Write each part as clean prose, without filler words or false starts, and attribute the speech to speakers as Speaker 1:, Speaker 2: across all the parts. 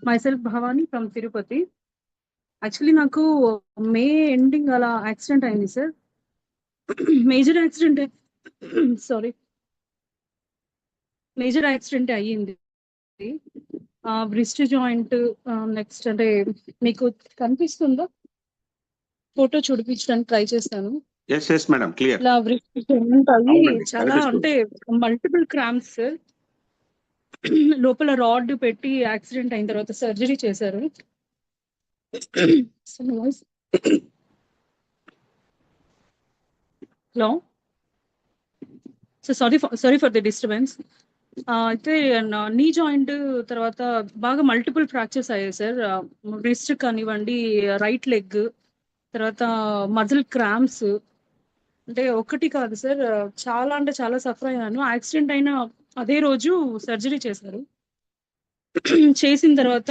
Speaker 1: myself Bhavani from Tirupati. Actually, నాకు May ending అలా accident అయింది సార్. మేజర్ యాక్సిడెంట్ అయ్యింది. బ్రిస్ట్ జాయింట్ నెక్స్ట్ అంటే మీకు కనిపిస్తుందా? ఫోటో చూపించడానికి ట్రై చేస్తాను.
Speaker 2: Madam clear.
Speaker 1: ఇలా బ్రిస్ట్ జాయింట్ అయ్యి చాలా అంటే మల్టిపుల్ క్రాంప్స్ సార్. లోపల రాడ్ పెట్టి యాక్సిడెంట్ అయిన తర్వాత సర్జరీ చేశారు. Hello so sorry for the disturbance. అయితే నీ జాయింట్ తర్వాత బాగా మల్టిపుల్ ఫ్రాక్చర్స్ అయ్యాయి సార్. రిస్ట్ కానివ్వండి, రైట్ లెగ్, తర్వాత మజిల్ క్రాంప్స్, అంటే ఒకటి కాదు సార్, చాలా అంటే చాలా సఫర్ అయ్యాను. యాక్సిడెంట్ అయిన అదే రోజు సర్జరీ చేశారు. చేసిన తర్వాత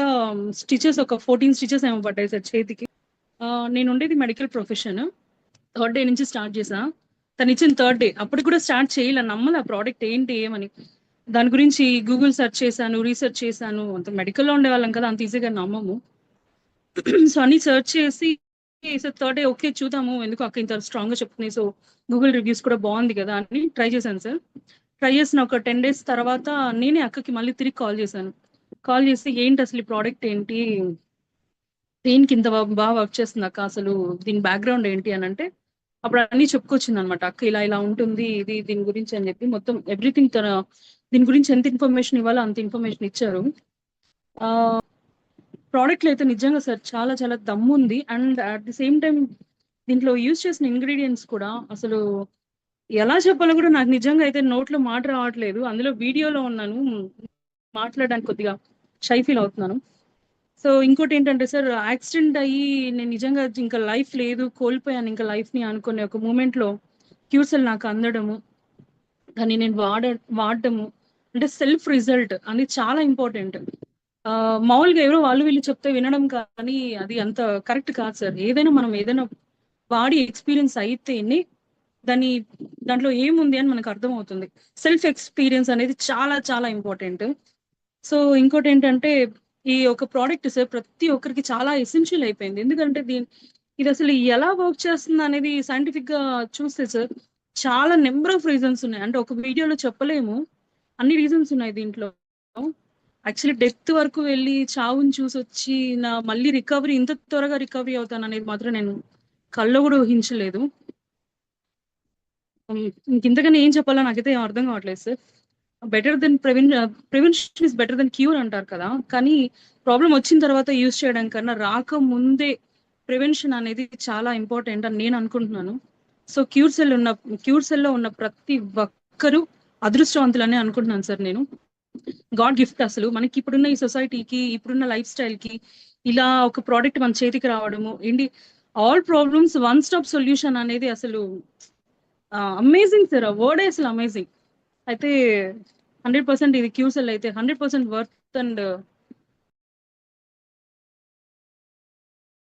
Speaker 1: స్టిచెస్ ఒక 14 స్టిచెస్ ఏమో పడ్డాయి సార్ చేతికి. నేను ఉండేది మెడికల్ ప్రొఫెషన్. థర్డ్ డే నుంచి స్టార్ట్ చేసా. తను ఇచ్చిన థర్డ్ డే అప్పుడు కూడా స్టార్ట్ చేయాల, నమ్మలే ఆ ప్రోడక్ట్ ఏంటి ఏమని. దాని గురించి గూగుల్ సెర్చ్ చేశాను, రీసెర్చ్ చేశాను. అంత మెడికల్లో ఉండే వాళ్ళం కదా, అంత ఈజీగా నమ్మము. సో అన్ని సెర్చ్ చేసి థర్డ్ డే ఓకే చూద్దాము, ఎందుకు అక్క ఇంత స్ట్రాంగ్ గా చెప్తుంది, సో గూగుల్ రివ్యూస్ కూడా బాగుంది కదా అని ట్రై చేశాను సార్. ట్రై చేసిన ఒక 10 days తర్వాత నేనే అక్కకి మళ్ళీ తిరిగి కాల్ చేశాను. కాల్ చేసి ఏంటి అసలు ఈ ప్రోడక్ట్ ఏంటి, దేనికి ఇంత బాగా వర్క్ చేస్తుంది అక్క, అసలు దీని బ్యాక్గ్రౌండ్ ఏంటి అని అంటే అప్పుడు అన్ని చెప్పుకొచ్చింది అనమాట. అక్క ఇలా ఇలా ఉంటుంది ఇది దీని గురించి అని చెప్పి మొత్తం ఎవ్రీథింగ్ తన దీని గురించి ఎంత ఇన్ఫర్మేషన్ ఇవ్వాలో అంత ఇన్ఫర్మేషన్ ఇచ్చారు. ప్రోడక్ట్లు అయితే నిజంగా సార్ చాలా చాలా దమ్ము ఉంది. And at the same time దీంట్లో యూజ్ చేసిన ఇంగ్రీడియంట్స్ కూడా అసలు ఎలా చెప్పాలో కూడా నాకు నిజంగా అయితే నోట్లో మాట రావట్లేదు. అందులో వీడియోలో ఉన్నాను, మాట్లాడడానికి కొద్దిగా షై ఫీల్ అవుతున్నాను. సో ఇంకోటి ఏంటంటే సార్, యాక్సిడెంట్ అయ్యి నేను నిజంగా ఇంకా లైఫ్ లేదు, కోల్పోయాను ఇంకా లైఫ్ ని అనుకునే ఒక మూమెంట్ లో క్యూర్సెల్ నాకు అందడము, దాన్ని నేను వాడటము, అంటే సెల్ఫ్ రిజల్ట్ అనేది చాలా ఇంపార్టెంట్. మామూలుగా ఎవరో వాళ్ళు వీళ్ళు చెప్తే వినడం కానీ అది అంత కరెక్ట్ కాదు సార్. ఏదైనా వాడి ఎక్స్పీరియన్స్ అయితేనే దాంట్లో ఏముంది అని మనకు అర్థమవుతుంది. సెల్ఫ్ ఎక్స్పీరియన్స్ అనేది చాలా చాలా ఇంపార్టెంట్. సో ఇంకోటి ఏంటంటే ఈ ఒక ప్రోడక్ట్ సార్ ప్రతి ఒక్కరికి చాలా ఎసెన్షియల్ అయిపోయింది. ఎందుకంటే ఇది అసలు ఎలా వర్క్ చేస్తుంది అనేది సైంటిఫిక్ గా చూస్తే సార్ చాలా నెంబర్ ఆఫ్ రీజన్స్ ఉన్నాయి. అంటే ఒక వీడియోలో చెప్పలేము, అన్ని రీజన్స్ ఉన్నాయి దీంట్లో. యాక్చువల్లీ డెత్ వరకు వెళ్ళి చావుని చూసి వచ్చి మళ్ళీ ఇంత త్వరగా రికవరీ అవుతాను అనేది మాత్రం నేను కల్లో కూడా ఊహించలేదు. ఇంతకన్నా ఏం చెప్పాలో నాకైతే ఏం అర్థం కావట్లేదు sir. Better than prevention is better than cure అంటారు కదా, కానీ ప్రాబ్లం వచ్చిన తర్వాత యూజ్ చేయడం కన్నా రాకముందే ప్రివెన్షన్ అనేది చాలా ఇంపార్టెంట్ అని నేను అనుకుంటున్నాను. సో క్యూర్ సెల్లో ఉన్న ప్రతి ఒక్కరూ అదృష్టవంతులని అనుకుంటున్నాను సార్ నేను. గాడ్ గిఫ్ట్ అసలు మనకి ఇప్పుడున్న ఈ సొసైటీకి, ఇప్పుడున్న లైఫ్ స్టైల్ కి ఇలా ఒక ప్రోడక్ట్ మన చేతికి రావడము ఏంటి, all problems one stop solution అనేది అసలు అమేజింగ్ సార్. ఆ వర్డ్ అసలు అమేజింగ్. అయితే 100% ఇది క్యూసెల్ అయితే 100% వర్త్ అండ్